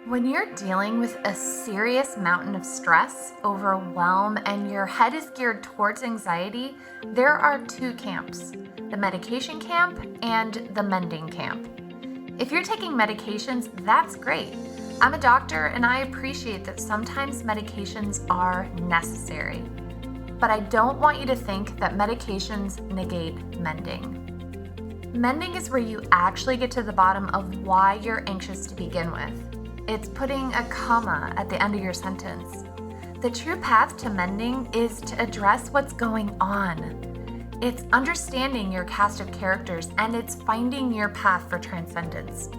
When you're dealing with a serious mountain of stress, overwhelm, and your head is geared towards anxiety, there are two camps, the medication camp and the mending camp. If you're taking medications, that's great. I'm a doctor and I appreciate that sometimes medications are necessary. But I don't want you to think that medications negate mending. Mending is where you actually get to the bottom of why you're anxious to begin with. It's putting a comma at the end of your sentence. The true path to mending is to address what's going on. It's understanding your cast of characters and it's finding your path for transcendence.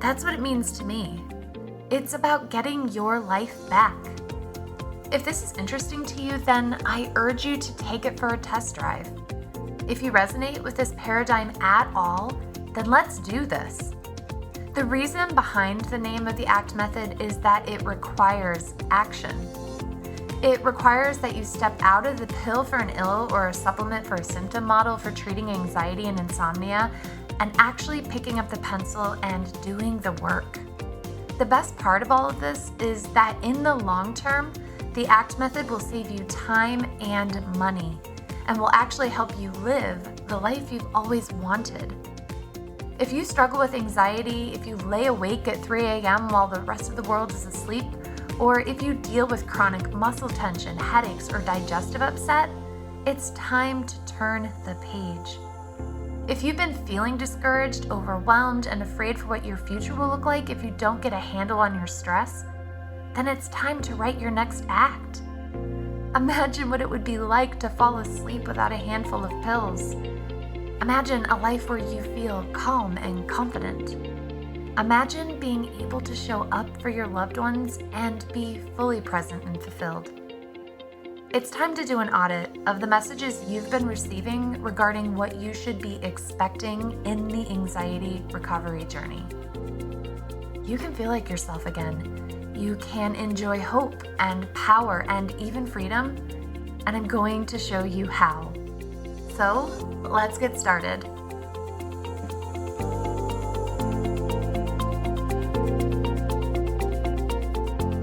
That's what it means to me. It's about getting your life back. If this is interesting to you, then I urge you to take it for a test drive. If you resonate with this paradigm at all, then let's do this. The reason behind the name of the ACT method is that it requires action. It requires that you step out of the pill for an ill or a supplement for a symptom model for treating anxiety and insomnia and actually picking up the pencil and doing the work. The best part of all of this is that in the long term, the ACT method will save you time and money and will actually help you live the life you've always wanted. If you struggle with anxiety, if you lay awake at 3 a.m. while the rest of the world is asleep, or if you deal with chronic muscle tension, headaches, or digestive upset, it's time to turn the page. If you've been feeling discouraged, overwhelmed, and afraid for what your future will look like if you don't get a handle on your stress, then it's time to write your next act. Imagine what it would be like to fall asleep without a handful of pills. Imagine a life where you feel calm and confident. Imagine being able to show up for your loved ones and be fully present and fulfilled. It's time to do an audit of the messages you've been receiving regarding what you should be expecting in the anxiety recovery journey. You can feel like yourself again. You can enjoy hope and power and even freedom, and I'm going to show you how. So, let's get started.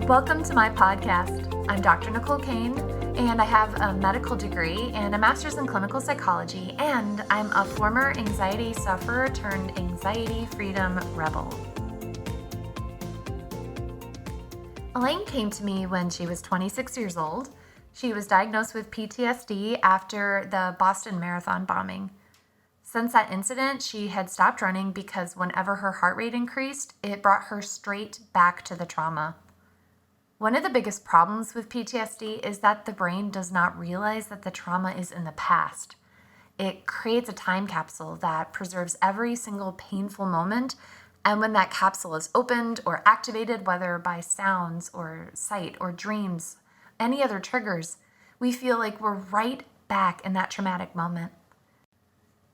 Welcome to my podcast. I'm Dr. Nicole Cain, and I have a medical degree and a master's in clinical psychology, and I'm a former anxiety sufferer turned anxiety freedom rebel. Elaine came to me when she was 26 years old. She was diagnosed with PTSD after the Boston Marathon bombing. Since that incident, she had stopped running because whenever her heart rate increased, it brought her straight back to the trauma. One of the biggest problems with PTSD is that the brain does not realize that the trauma is in the past. It creates a time capsule that preserves every single painful moment, and when that capsule is opened or activated, whether by sounds or sight or dreams, any other triggers, we feel like we're right back in that traumatic moment.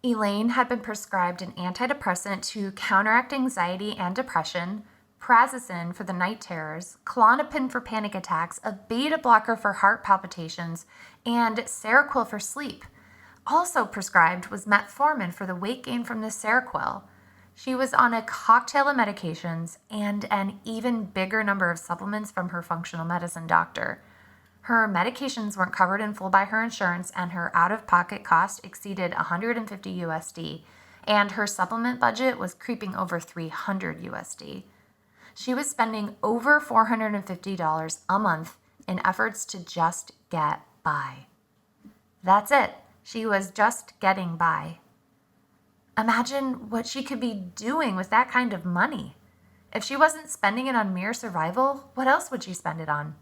Elaine had been prescribed an antidepressant to counteract anxiety and depression, prazosin for the night terrors, Klonopin for panic attacks, a beta blocker for heart palpitations, and Seroquel for sleep. Also prescribed was metformin for the weight gain from the Seroquel. She was on a cocktail of medications and an even bigger number of supplements from her functional medicine doctor. Her medications weren't covered in full by her insurance, and her out-of-pocket cost exceeded $150 USD, and her supplement budget was creeping over $300 USD. She was spending over $450 a month in efforts to just get by. That's it. She was just getting by. Imagine what she could be doing with that kind of money. If she wasn't spending it on mere survival, what else would she spend it on?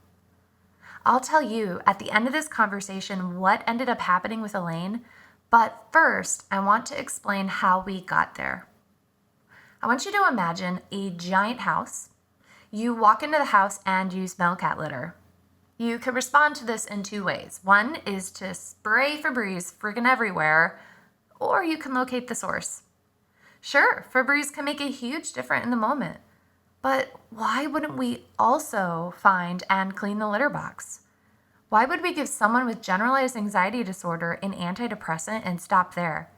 I'll tell you at the end of this conversation what ended up happening with Elaine, but first I want to explain how we got there. I want you to imagine a giant house. You walk into the house and you smell cat litter. You can respond to this in two ways. One is to spray Febreze friggin' everywhere, or you can locate the source. Sure, Febreze can make a huge difference in the moment, but why wouldn't we also find and clean the litter box? Why would we give someone with generalized anxiety disorder an antidepressant and stop there?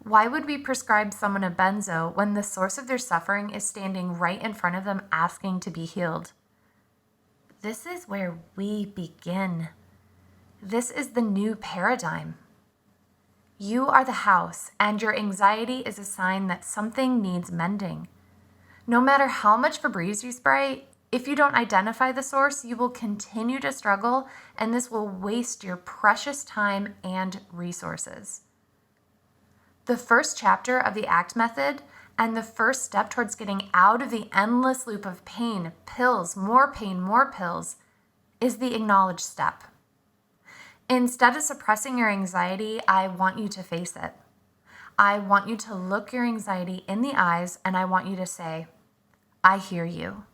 Why would we prescribe someone a benzo when the source of their suffering is standing right in front of them asking to be healed? This is where we begin. This is the new paradigm. You are the house, and your anxiety is a sign that something needs mending. No matter how much Febreze you spray, if you don't identify the source, you will continue to struggle, and this will waste your precious time and resources. The first chapter of the ACT method and the first step towards getting out of the endless loop of pain, pills, more pills, is the acknowledge step. Instead of suppressing your anxiety, I want you to face it. I want you to look your anxiety in the eyes, and I want you to say, I hear you.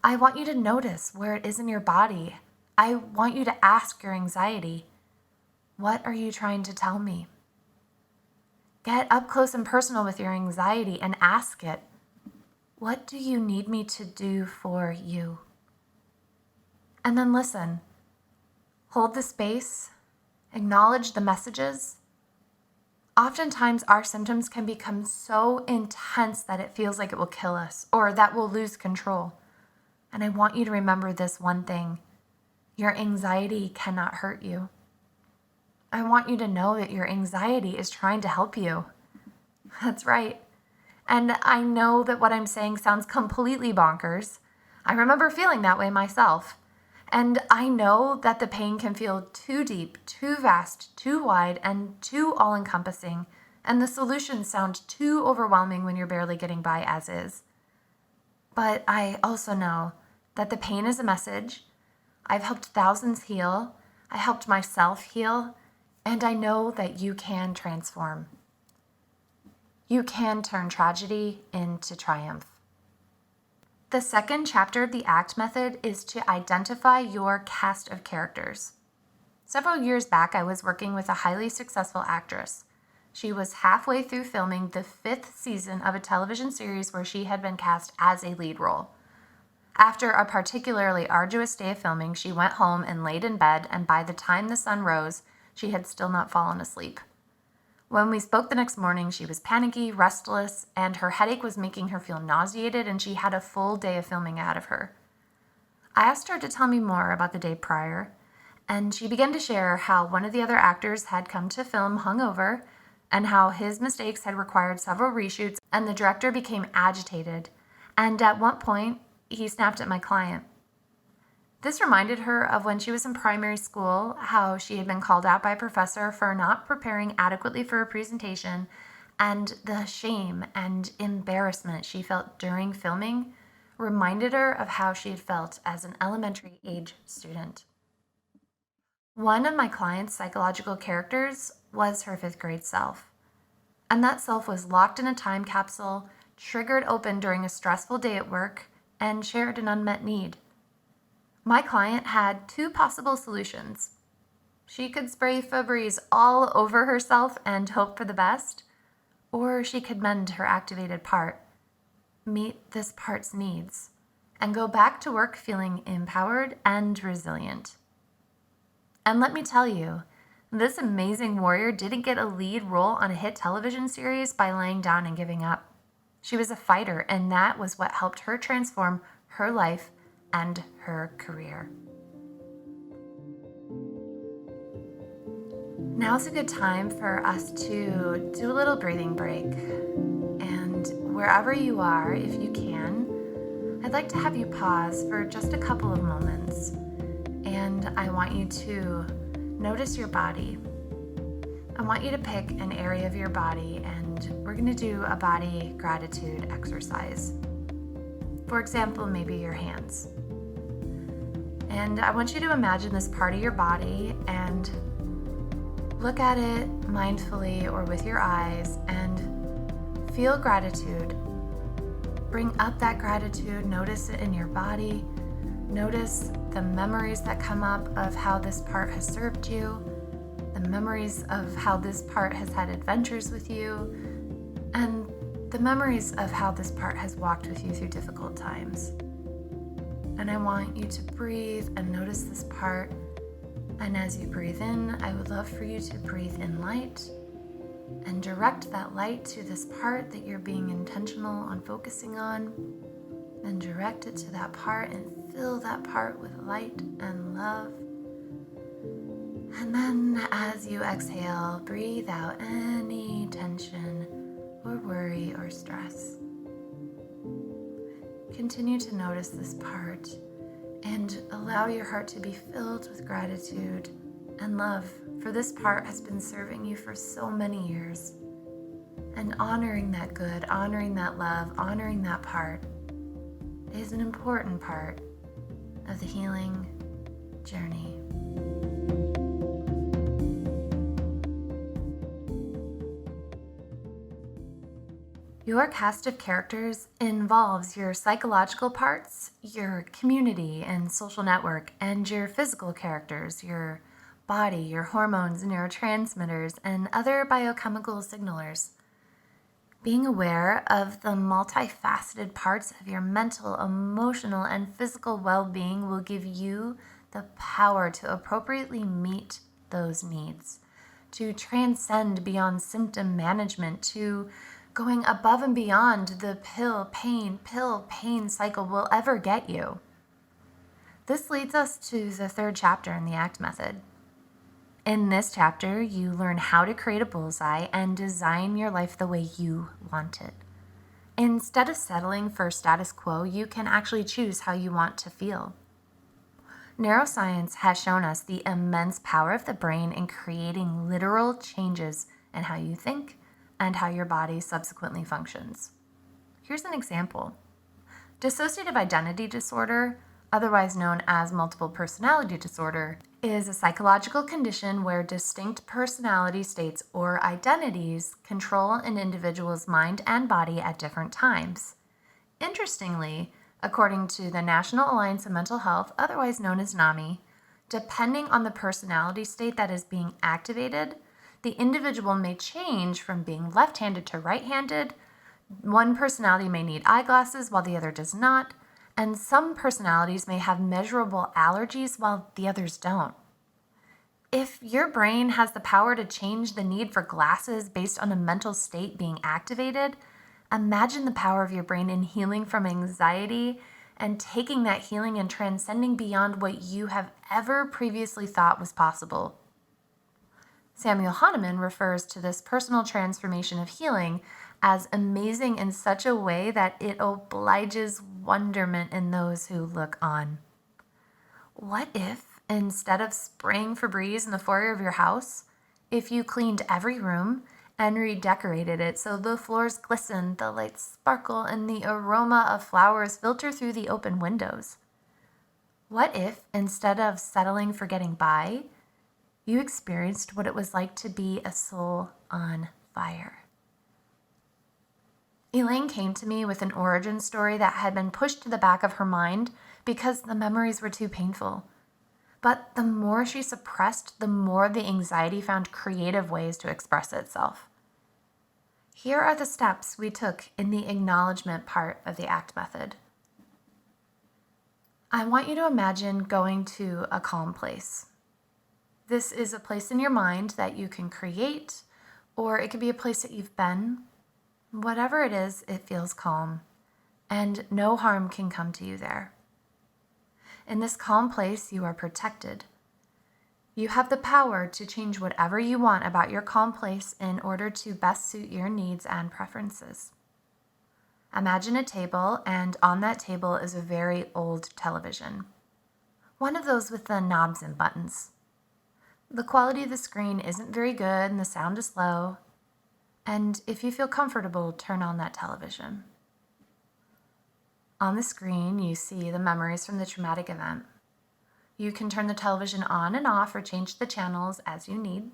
I want you to notice where it is in your body. I want you to ask your anxiety, what are you trying to tell me? Get up close and personal with your anxiety and ask it, what do you need me to do for you? And then listen. Hold the space. Acknowledge the messages. Oftentimes, our symptoms can become so intense that it feels like it will kill us or that we'll lose control. And I want you to remember this one thing. Your anxiety cannot hurt you. I want you to know that your anxiety is trying to help you. That's right. And I know that what I'm saying sounds completely bonkers. I remember feeling that way myself. And I know that the pain can feel too deep, too vast, too wide, and too all-encompassing. And the solutions sound too overwhelming when you're barely getting by as is. But I also know that the pain is a message. I've helped thousands heal. I helped myself heal. And I know that you can transform. You can turn tragedy into triumph. The second chapter of the ACT method is to identify your cast of characters. Several years back, I was working with a highly successful actress. She was halfway through filming the 5th season of a television series where she had been cast as a lead role. After a particularly arduous day of filming, she went home and laid in bed, and by the time the sun rose, she had still not fallen asleep. When we spoke the next morning, she was panicky, restless, and her headache was making her feel nauseated, and she had a full day of filming ahead of her. I asked her to tell me more about the day prior, and she began to share how one of the other actors had come to film hungover, and how his mistakes had required several reshoots, and the director became agitated, and at one point, he snapped at my client. This reminded her of when she was in primary school, how she had been called out by a professor for not preparing adequately for a presentation, and the shame and embarrassment she felt during filming reminded her of how she had felt as an elementary age student. One of my client's psychological characters was her 5th grade self, and that self was locked in a time capsule, triggered open during a stressful day at work, and shared an unmet need. My client had 2 possible solutions. She could spray Febreze all over herself and hope for the best, or she could mend her activated part, meet this part's needs, and go back to work feeling empowered and resilient. And let me tell you, this amazing warrior didn't get a lead role on a hit television series by laying down and giving up. She was a fighter, and that was what helped her transform her life and her career. Now's a good time for us to do a little breathing break. And wherever you are, if you can, I'd like to have you pause for just a couple of moments. And I want you to notice your body. I want you to pick an area of your body, and we're going to do a body gratitude exercise. For example, maybe your hands. And I want you to imagine this part of your body and look at it mindfully or with your eyes and feel gratitude. Bring up that gratitude, notice it in your body. Notice the memories that come up of how this part has served you, the memories of how this part has had adventures with you, and the memories of how this part has walked with you through difficult times. And I want you to breathe and notice this part. And as you breathe in, I would love for you to breathe in light. and direct that light to this part that you're being intentional on focusing on. Then direct it to that part and fill that part with light and love. And then as you exhale, breathe out any tension or worry or stress. Continue to notice this part and allow your heart to be filled with gratitude and love, for this part has been serving you for so many years. And honoring that good, honoring that love, honoring that part is an important part of the healing journey. Your cast of characters involves your psychological parts, your community and social network, and your physical characters, your body, your hormones, neurotransmitters, and other biochemical signalers. Being aware of the multifaceted parts of your mental, emotional, and physical well-being will give you the power to appropriately meet those needs, to transcend beyond symptom management, to going above and beyond the pill, pain cycle will ever get you. This leads us to the third chapter in the ACT method. In this chapter, you learn how to create a bullseye and design your life the way you want it. Instead of settling for status quo, you can actually choose how you want to feel. Neuroscience has shown us the immense power of the brain in creating literal changes in how you think and how your body subsequently functions. Here's an example. Dissociative identity disorder, otherwise known as multiple personality disorder, is a psychological condition where distinct personality states or identities control an individual's mind and body at different times. Interestingly, according to the National Alliance of Mental Health, otherwise known as NAMI, depending on the personality state that is being activated, the individual may change from being left-handed to right-handed. One personality may need eyeglasses while the other does not, and some personalities may have measurable allergies while the others don't. If your brain has the power to change the need for glasses based on a mental state being activated, imagine the power of your brain in healing from anxiety and taking that healing and transcending beyond what you have ever previously thought was possible. Samuel Hahnemann refers to this personal transformation of healing as amazing in such a way that it obliges wonderment in those who look on. What if, instead of spraying Febreze in the foyer of your house, if you cleaned every room and redecorated it so the floors glisten, the lights sparkle, and the aroma of flowers filter through the open windows? What if, instead of settling for getting by, you experienced what it was like to be a soul on fire? Elaine came to me with an origin story that had been pushed to the back of her mind because the memories were too painful. But the more she suppressed, the more the anxiety found creative ways to express itself. Here are the steps we took in the acknowledgement part of the ACT method. I want you to imagine going to a calm place. This is a place in your mind that you can create, or it could be a place that you've been. Whatever it is, it feels calm, and no harm can come to you there. In this calm place, you are protected. You have the power to change whatever you want about your calm place in order to best suit your needs and preferences. Imagine a table, and on that table is a very old television. One of those with the knobs and buttons. The quality of the screen isn't very good and the sound is low. And if you feel comfortable, turn on that television. On the screen, you see the memories from the traumatic event. You can turn the television on and off or change the channels as you need.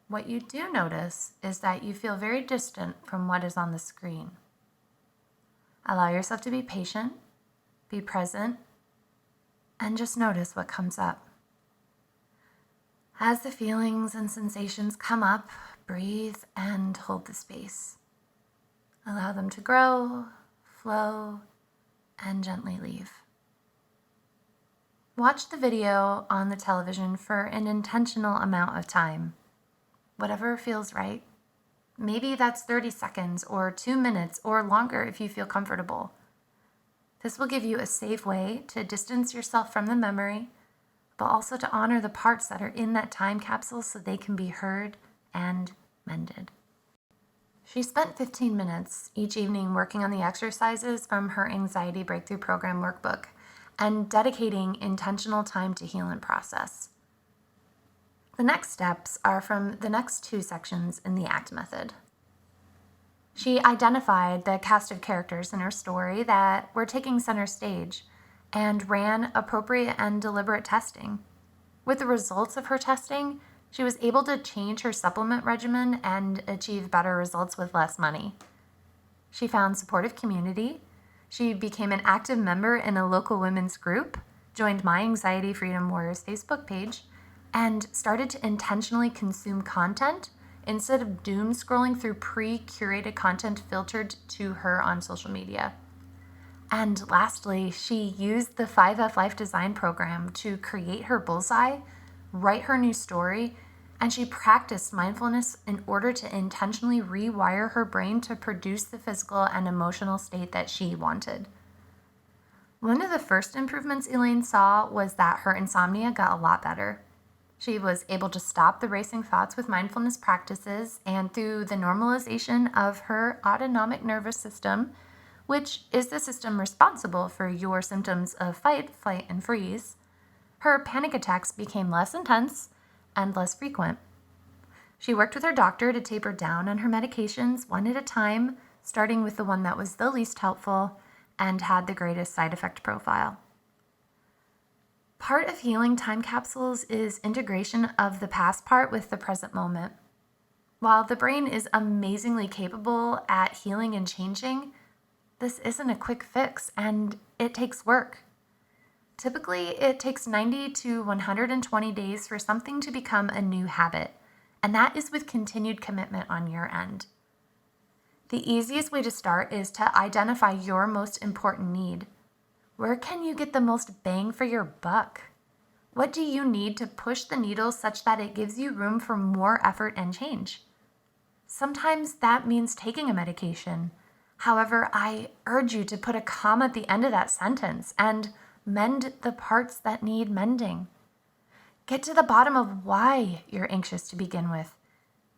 What you do notice is that you feel very distant from what is on the screen. Allow yourself to be patient, be present, and just notice what comes up. As the feelings and sensations come up, breathe and hold the space. Allow them to grow, flow, and gently leave. Watch the video on the television for an intentional amount of time. Whatever feels right, Maybe that's 30 seconds or 2 minutes or longer if you feel comfortable. This will give you a safe way to distance yourself from the memory, but also to honor the parts that are in that time capsule so they can be heard and mended. She spent 15 minutes each evening working on the exercises from her Anxiety Breakthrough Program workbook and dedicating intentional time to heal and process. The next steps are from the next 2 sections in the ACT method. She identified the cast of characters in her story that were taking center stage and ran appropriate and deliberate testing. With the results of her testing, she was able to change her supplement regimen and achieve better results with less money. She found supportive community. She became an active member in a local women's group, joined my Anxiety Freedom Warriors Facebook page, and started to intentionally consume content instead of doom scrolling through pre-curated content filtered to her on social media. And lastly, she used the 5F Life Design Program to create her bullseye, write her new story, and she practiced mindfulness in order to intentionally rewire her brain to produce the physical and emotional state that she wanted. One of the first improvements Elaine saw was that her insomnia got a lot better. She was able to stop the racing thoughts with mindfulness practices and through the normalization of her autonomic nervous system, which is the system responsible for your symptoms of fight, flight, and freeze, her panic attacks became less intense and less frequent. She worked with her doctor to taper down on her medications one at a time, starting with the one that was the least helpful and had the greatest side effect profile. Part of healing time capsules is integration of the past part with the present moment. While the brain is amazingly capable at healing and changing, this isn't a quick fix and it takes work. Typically, it takes 90 to 120 days for something to become a new habit, and that is with continued commitment on your end. The easiest way to start is to identify your most important need. Where can you get the most bang for your buck? What do you need to push the needle such that it gives you room for more effort and change? Sometimes that means taking a medication. However, I urge you to put a comma at the end of that sentence and mend the parts that need mending. Get to the bottom of why you're anxious to begin with.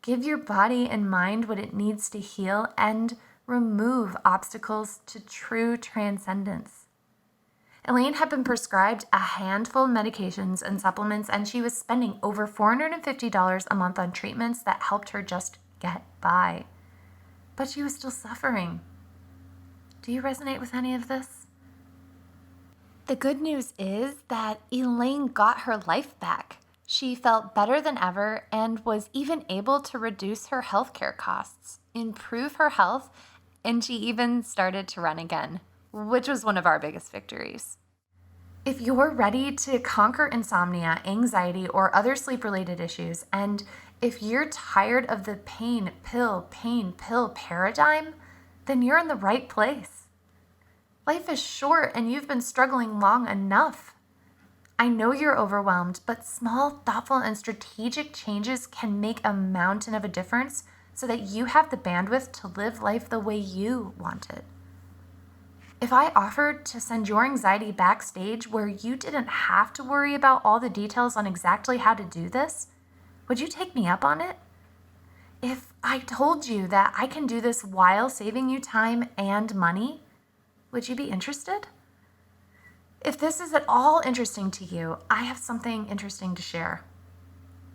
Give your body and mind what it needs to heal and remove obstacles to true transcendence. Elaine had been prescribed a handful of medications and supplements, and she was spending over $450 a month on treatments that helped her just get by. But she was still suffering. Do you resonate with any of this? The good news is that Elaine got her life back. She felt better than ever and was even able to reduce her healthcare costs, improve her health, and she even started to run again, which was one of our biggest victories. If you're ready to conquer insomnia, anxiety, or other sleep-related issues, and if you're tired of the pain pill paradigm, then you're in the right place. Life is short and you've been struggling long enough. I know you're overwhelmed, but small, thoughtful, and strategic changes can make a mountain of a difference so that you have the bandwidth to live life the way you want it. If I offered to send your anxiety backstage where you didn't have to worry about all the details on exactly how to do this, would you take me up on it? If I told you that I can do this while saving you time and money, would you be interested? If this is at all interesting to you, I have something interesting to share.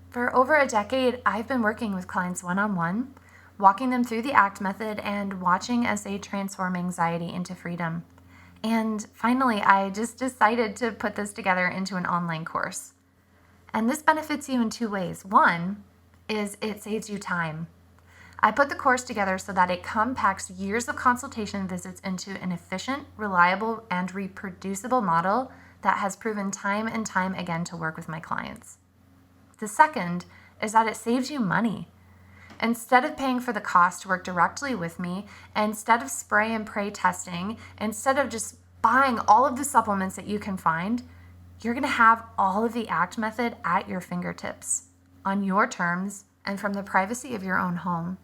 For over a decade, I've been working with clients one-on-one, walking them through the ACT method and watching as they transform anxiety into freedom. And finally, I just decided to put this together into an online course. And this benefits you in 2 ways. One is it saves you time. I put the course together so that it compacts years of consultation visits into an efficient, reliable, and reproducible model that has proven time and time again to work with my clients. The second is that it saves you money. Instead of paying for the cost to work directly with me, instead of spray and pray testing, instead of just buying all of the supplements that you can find, you're going to have all of the ACT method at your fingertips, on your terms, and from the privacy of your own home.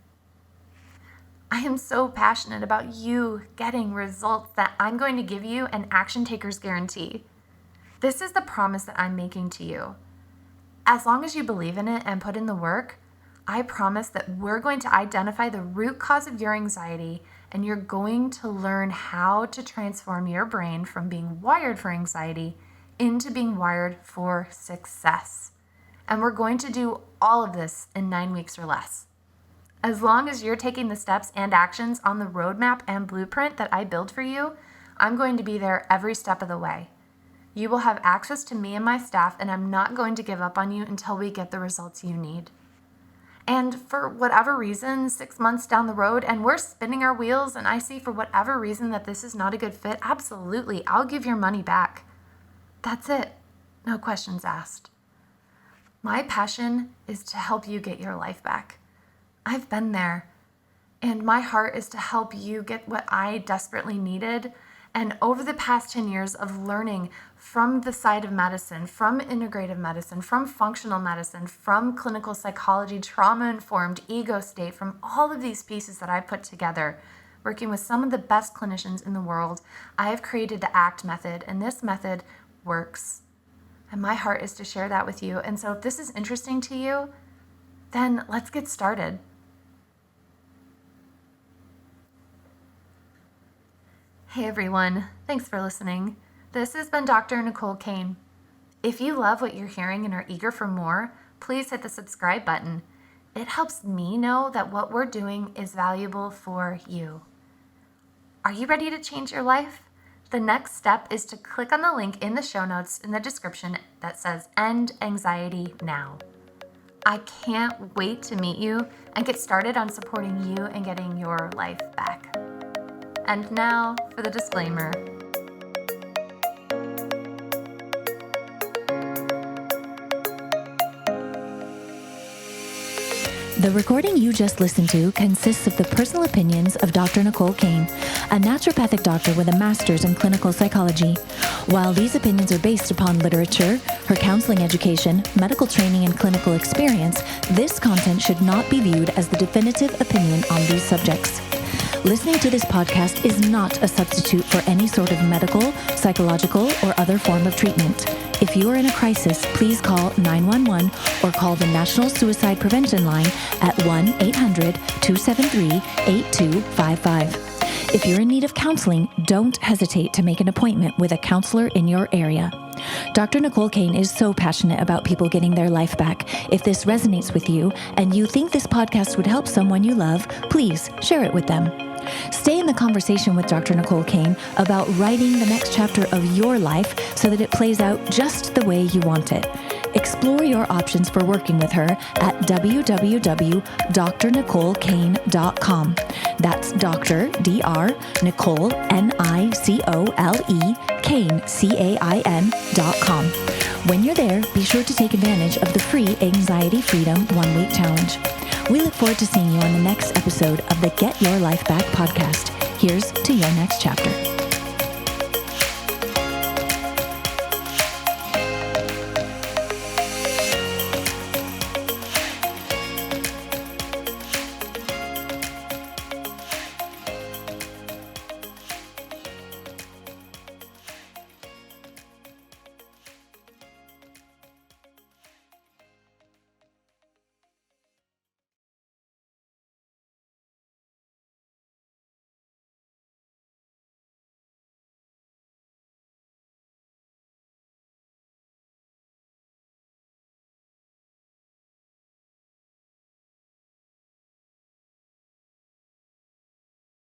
I am so passionate about you getting results that I'm going to give you an action taker's guarantee. This is the promise that I'm making to you. As long as you believe in it and put in the work, I promise that we're going to identify the root cause of your anxiety, and you're going to learn how to transform your brain from being wired for anxiety into being wired for success. And we're going to do all of this in 9 weeks or less. As long as you're taking the steps and actions on the roadmap and blueprint that I build for you, I'm going to be there every step of the way. You will have access to me and my staff, and I'm not going to give up on you until we get the results you need. And for whatever reason, 6 months down the road, and we're spinning our wheels, and I see for whatever reason that this is not a good fit, absolutely, I'll give your money back. That's it. No questions asked. My passion is to help you get your life back. I've been there, and my heart is to help you get what I desperately needed. And over the past 10 years of learning from the side of medicine, from integrative medicine, from functional medicine, from clinical psychology, trauma-informed, ego state, from all of these pieces that I put together, working with some of the best clinicians in the world, I have created the ACT method, and this method works. And my heart is to share that with you. And so if this is interesting to you, then let's get started. Hey everyone, thanks for listening. This has been Dr. Nicole Cain. If you love what you're hearing and are eager for more, please hit the subscribe button. It helps me know that what we're doing is valuable for you. Are you ready to change your life? The next step is to click on the link in the show notes in the description that says End Anxiety Now. I can't wait to meet you and get started on supporting you and getting your life back. And now for the disclaimer. The recording you just listened to consists of the personal opinions of Dr. Nicole Cain, a naturopathic doctor with a master's in clinical psychology. While these opinions are based upon literature, her counseling education, medical training, and clinical experience, this content should not be viewed as the definitive opinion on these subjects. Listening to this podcast is not a substitute for any sort of medical, psychological, or other form of treatment. If you are in a crisis, please call 911 or call the National Suicide Prevention Line at 1-800-273-8255. If you're in need of counseling, don't hesitate to make an appointment with a counselor in your area. Dr. Nicole Cain is so passionate about people getting their life back. If this resonates with you and you think this podcast would help someone you love, please share it with them. Stay in the conversation with Dr. Nicole Cain about writing the next chapter of your life so that it plays out just the way you want it. Explore your options for working with her at www.drnicolecain.com. That's Dr. Dr. Nicole Nicole Cain CAIN.com. When you're there, be sure to take advantage of the free Anxiety Freedom 1-week challenge. We look forward to seeing you on the next episode of the Get Your Life Back podcast. Here's to your next chapter.